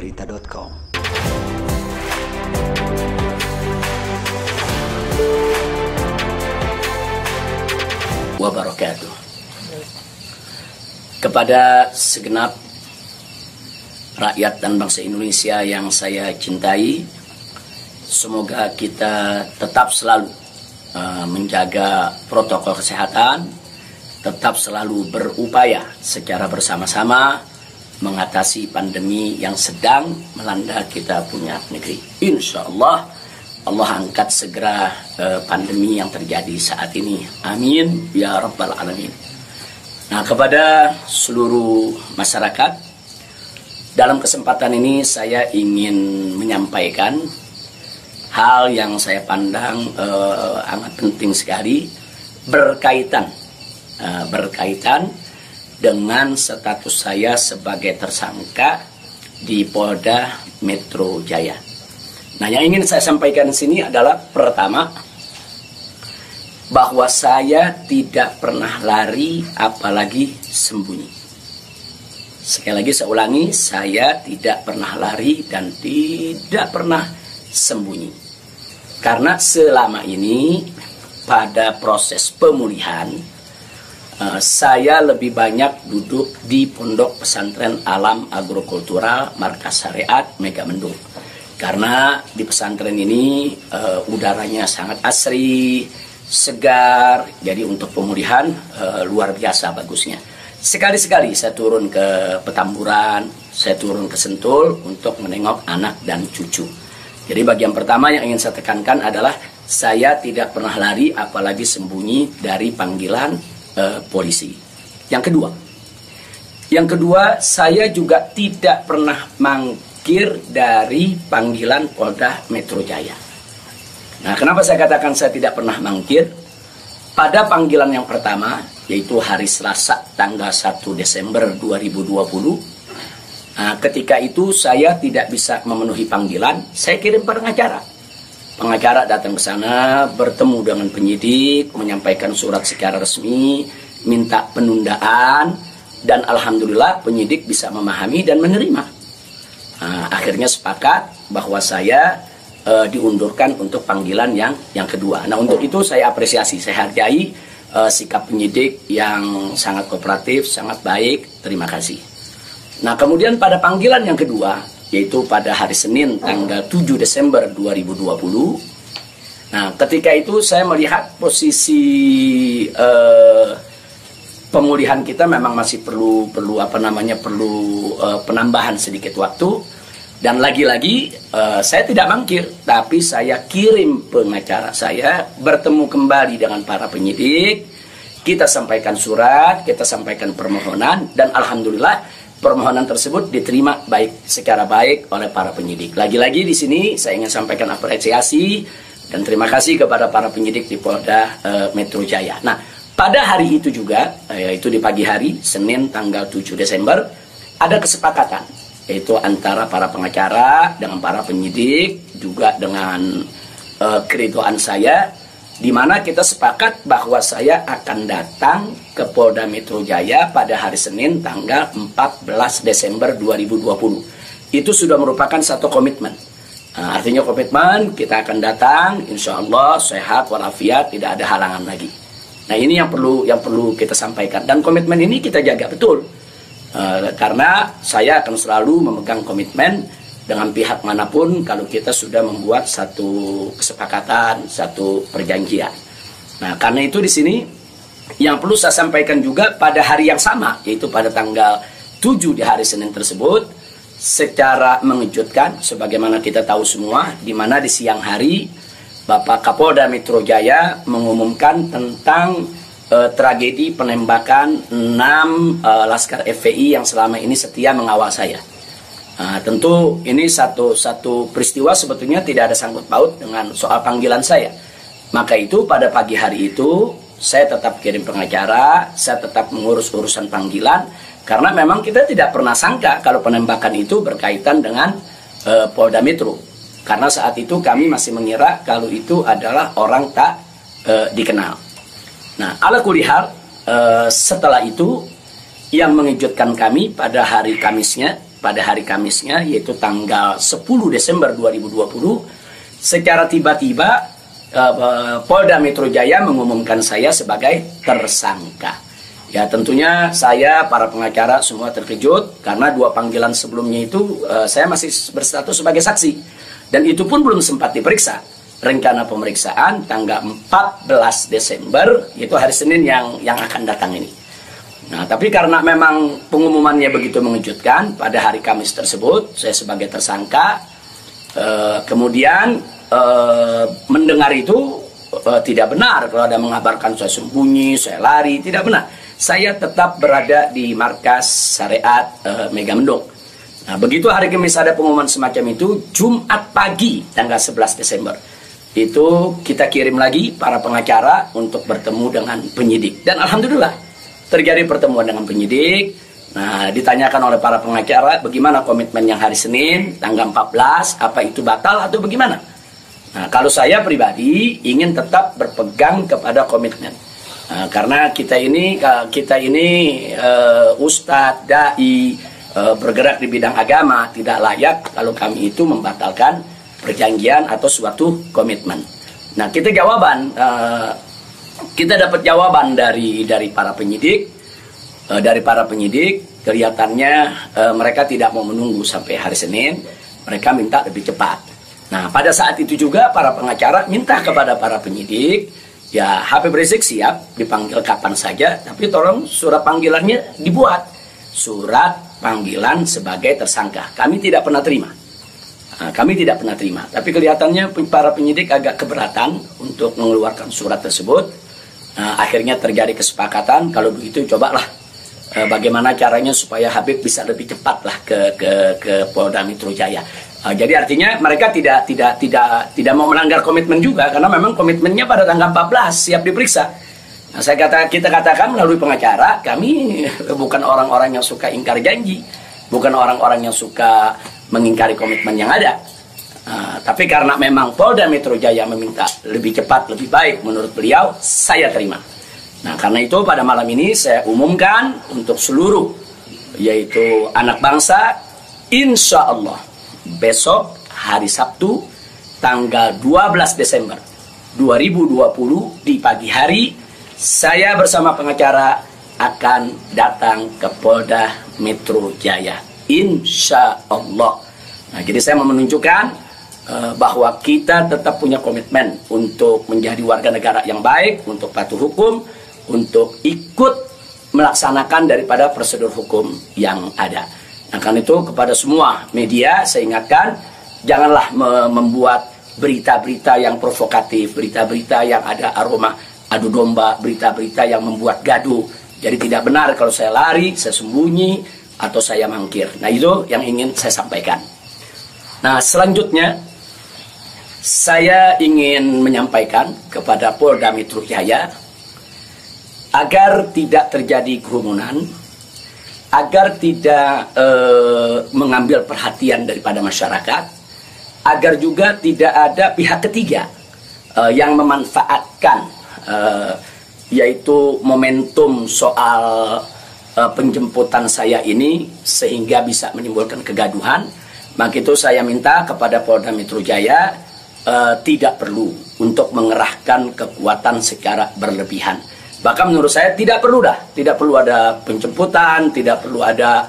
berita.com. Wabarakatuh. Kepada segenap rakyat dan bangsa Indonesia yang saya cintai, semoga kita tetap selalu menjaga protokol kesehatan, tetap selalu berupaya secara bersama-sama mengatasi pandemi yang sedang melanda kita punya negeri. Insya Allah, Allah angkat segera pandemi yang terjadi saat ini. Amin ya rabbal alamin. Nah, kepada seluruh masyarakat, dalam kesempatan ini saya ingin menyampaikan hal yang saya pandang amat penting sekali berkaitan dengan status saya sebagai tersangka di Polda Metro Jaya. Nah, yang ingin saya sampaikan di sini adalah pertama, bahwa saya tidak pernah lari apalagi sembunyi. Sekali lagi saya ulangi, saya tidak pernah lari dan tidak pernah sembunyi. Karena selama ini pada proses pemulihan, saya lebih banyak duduk di Pondok Pesantren Alam Agrokultural Markas Syariat Megamendung. Karena di pesantren ini udaranya sangat asri, segar, jadi untuk pemulihan luar biasa bagusnya. Sekali-sekali saya turun ke Petamburan, saya turun ke Sentul untuk menengok anak dan cucu. Jadi bagian pertama yang ingin saya tekankan adalah saya tidak pernah lari apalagi sembunyi dari panggilan polisi. Yang kedua, saya juga tidak pernah mangkir dari panggilan Polda Metro Jaya. Nah, kenapa saya katakan saya tidak pernah mangkir? Pada panggilan yang pertama, yaitu hari Selasa tanggal 1 Desember 2020, ketika itu saya tidak bisa memenuhi panggilan, saya kirim pengacara. Pengacara datang ke sana, bertemu dengan penyidik, menyampaikan surat secara resmi, minta penundaan, dan alhamdulillah penyidik bisa memahami dan menerima. Akhirnya sepakat bahwa saya diundurkan untuk panggilan yang kedua. Nah, untuk itu saya apresiasi, saya hargai sikap penyidik yang sangat kooperatif, sangat baik. Terima kasih. Nah, kemudian pada panggilan yang kedua, yaitu pada hari Senin tanggal 7 Desember 2020. Nah, ketika itu saya melihat posisi pemulihan kita memang masih perlu penambahan sedikit waktu. Dan lagi-lagi saya tidak mangkir, tapi saya kirim pengacara saya bertemu kembali dengan para penyidik. Kita sampaikan surat, kita sampaikan permohonan, dan alhamdulillah permohonan tersebut diterima secara baik oleh para penyidik. Lagi-lagi di sini saya ingin sampaikan apresiasi dan terima kasih kepada para penyidik di Polda Metro Jaya. Nah, pada hari itu juga, yaitu di pagi hari, Senin tanggal 7 Desember, ada kesepakatan, yaitu antara para pengacara dengan para penyidik, juga dengan keridoan saya, di mana kita sepakat bahwa saya akan datang ke Polda Metro Jaya pada hari Senin tanggal 14 Desember 2020. Itu sudah merupakan satu komitmen. Artinya komitmen, kita akan datang, insya Allah sehat walafiat, tidak ada halangan lagi. Nah, ini yang perlu kita sampaikan, dan komitmen ini kita jaga betul. Karena saya akan selalu memegang komitmen dengan pihak manapun kalau kita sudah membuat satu kesepakatan, satu perjanjian. Nah, karena itu di sini yang perlu saya sampaikan juga pada hari yang sama, yaitu pada tanggal 7 di hari Senin tersebut, secara mengejutkan, sebagaimana kita tahu semua, di mana di siang hari Bapak Kapolda Metro Jaya mengumumkan tentang tragedi penembakan 6 Laskar FPI yang selama ini setia mengawal saya. Tentu ini satu peristiwa sebetulnya tidak ada sangkut paut dengan soal panggilan saya. Maka itu pada pagi hari itu saya tetap kirim pengacara, saya tetap mengurus urusan panggilan, karena memang kita tidak pernah sangka kalau penembakan itu berkaitan dengan Polda Metro. Karena saat itu kami masih mengira kalau itu adalah orang tak dikenal. Nah, ala kulihal, setelah itu yang mengejutkan kami pada hari Kamisnya, pada hari Kamisnya, yaitu tanggal 10 Desember 2020, secara tiba-tiba Polda Metro Jaya mengumumkan saya sebagai tersangka. Ya, tentunya saya, para pengacara semua terkejut karena 2 panggilan sebelumnya itu saya masih berstatus sebagai saksi, dan itu pun belum sempat diperiksa. Rencana pemeriksaan tanggal 14 Desember, yaitu hari Senin yang akan datang ini. Nah, tapi karena memang pengumumannya begitu mengejutkan, pada hari Kamis tersebut saya sebagai tersangka, kemudian mendengar itu tidak benar kalau ada mengabarkan saya sembunyi, saya lari, tidak benar. Saya tetap berada di markas syariat Megamendung. Nah, begitu hari Kamis ada pengumuman semacam itu, Jumat pagi tanggal 11 Desember itu kita kirim lagi para pengacara untuk bertemu dengan penyidik, dan alhamdulillah terjadi pertemuan dengan penyidik. Nah, ditanyakan oleh para pengacara bagaimana komitmen yang hari Senin tanggal 14, apa itu batal atau bagaimana. Nah, kalau saya pribadi ingin tetap berpegang kepada komitmen. Nah, karena kita ini ustadz, dai, bergerak di bidang agama, tidak layak kalau kami itu membatalkan perjanjian atau suatu komitmen. Nah, kita dapat jawaban dari para penyidik. Dari para penyidik kelihatannya mereka tidak mau menunggu sampai hari Senin, mereka minta lebih cepat. Nah, pada saat itu juga para pengacara minta kepada para penyidik, ya Habib Rizik siap dipanggil kapan saja, tapi tolong surat panggilannya dibuat. Surat panggilan sebagai tersangka. Kami tidak pernah terima. Kami tidak pernah terima. Tapi kelihatannya para penyidik agak keberatan untuk mengeluarkan surat tersebut. Akhirnya terjadi kesepakatan, kalau begitu cobalah bagaimana caranya supaya Habib bisa lebih cepatlah ke Polda Metro Jaya. Jadi artinya mereka tidak mau melanggar komitmen juga, karena memang komitmennya pada tanggal 14 siap diperiksa. Nah, kita katakan melalui pengacara, kami bukan orang-orang yang suka ingkar janji, bukan orang-orang yang suka mengingkari komitmen yang ada. Tapi karena memang Polda Metro Jaya meminta lebih cepat, lebih baik menurut beliau, saya terima. Nah, karena itu pada malam ini saya umumkan untuk seluruh, yaitu anak bangsa, insya Allah besok hari Sabtu tanggal 12 Desember 2020 di pagi hari, saya bersama pengacara akan datang ke Polda Metro Jaya, insya Allah. Nah, jadi saya mau menunjukkan bahwa kita tetap punya komitmen untuk menjadi warga negara yang baik, untuk patuh hukum, untuk ikut melaksanakan daripada prosedur hukum yang ada. Nah, karena itu kepada semua media saya ingatkan, janganlah membuat berita-berita yang provokatif, berita-berita yang ada aroma adu domba, berita-berita yang membuat gaduh. Jadi tidak benar kalau saya lari, saya sembunyi, atau saya mangkir. Nah, itu yang ingin saya sampaikan. Nah, selanjutnya saya ingin menyampaikan kepada Polda Metro Jaya agar tidak terjadi kerumunan, agar tidak mengambil perhatian daripada masyarakat, agar juga tidak ada pihak ketiga yang memanfaatkan yaitu momentum soal penjemputan saya ini sehingga bisa menimbulkan kegaduhan. Maka itu saya minta kepada Polda Metro Jaya tidak perlu untuk mengerahkan kekuatan secara berlebihan. Bahkan menurut saya tidak perlu ada penjemputan, tidak perlu ada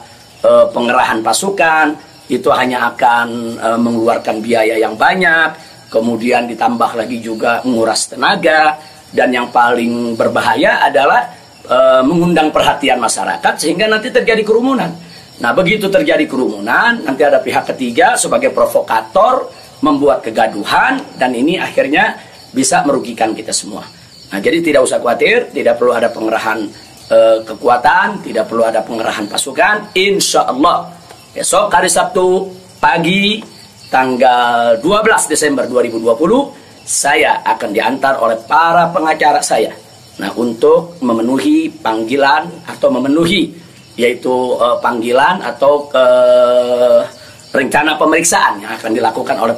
pengerahan pasukan. Itu hanya akan mengeluarkan biaya yang banyak, kemudian ditambah lagi juga menguras tenaga, dan yang paling berbahaya adalah mengundang perhatian masyarakat sehingga nanti terjadi kerumunan. Nah, begitu terjadi kerumunan, nanti ada pihak ketiga sebagai provokator membuat kegaduhan, dan ini akhirnya bisa merugikan kita semua. Nah, jadi tidak usah khawatir, tidak perlu ada pengerahan kekuatan, tidak perlu ada pengerahan pasukan. Insya Allah besok hari Sabtu pagi tanggal 12 Desember 2020 saya akan diantar oleh para pengacara saya. Nah, untuk memenuhi panggilan atau memenuhi yaitu panggilan atau rencana pemeriksaan yang akan dilakukan oleh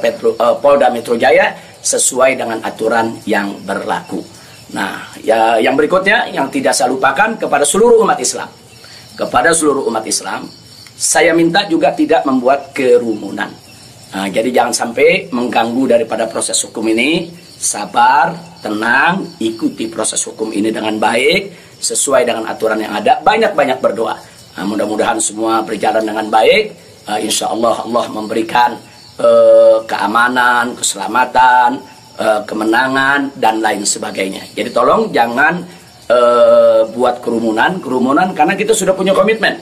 Polda Metro Jaya sesuai dengan aturan yang berlaku. Nah, ya, yang berikutnya yang tidak saya lupakan kepada seluruh umat Islam. Kepada seluruh umat Islam, saya minta juga tidak membuat kerumunan. Nah, jadi jangan sampai mengganggu daripada proses hukum ini. Sabar, tenang, ikuti proses hukum ini dengan baik, sesuai dengan aturan yang ada. Banyak-banyak berdoa. Nah, mudah-mudahan semua berjalan dengan baik. Insya Allah Allah memberikan keamanan, keselamatan, kemenangan, dan lain sebagainya. Jadi tolong jangan buat kerumunan karena kita sudah punya komitmen.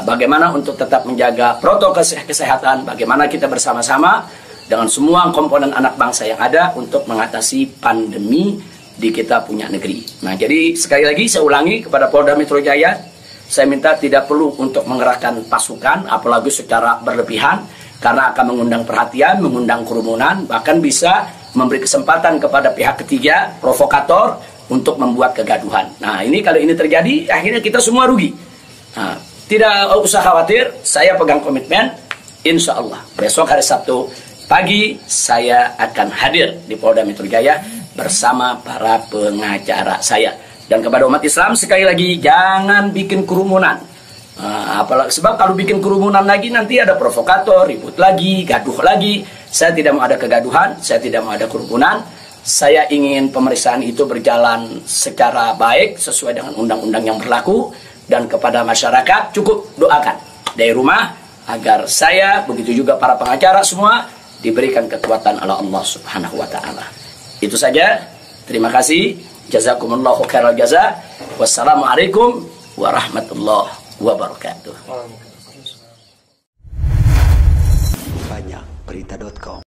Bagaimana untuk tetap menjaga protokol kesehatan, bagaimana kita bersama-sama dengan semua komponen anak bangsa yang ada untuk mengatasi pandemi di kita punya negeri. Nah, jadi sekali lagi saya ulangi kepada Polda Metro Jaya, saya minta tidak perlu untuk mengerahkan pasukan, apalagi secara berlebihan, karena akan mengundang perhatian, mengundang kerumunan, bahkan bisa memberi kesempatan kepada pihak ketiga, provokator, untuk membuat kegaduhan. Nah, ini kalau ini terjadi, akhirnya kita semua rugi. Nah, tidak usah khawatir, saya pegang komitmen, insya Allah besok hari Sabtu pagi saya akan hadir di Polda Metro Jaya bersama para pengacara saya. Dan kepada umat Islam sekali lagi, jangan bikin kerumunan. Apalagi sebab kalau bikin kerumunan lagi nanti ada provokator, ribut lagi, gaduh lagi. Saya tidak mau ada kegaduhan, saya tidak mau ada kerumunan. Saya ingin pemeriksaan itu berjalan secara baik sesuai dengan undang-undang yang berlaku. Dan kepada masyarakat cukup doakan dari rumah agar saya, begitu juga para pengacara semua, diberikan kekuatan oleh Allah Subhanahu wa Ta'ala. Itu saja. Terima kasih. Jazakumullahu khairal jaza. Wassalamualaikum warahmatullahi wabarakatuh. Banyak berita.com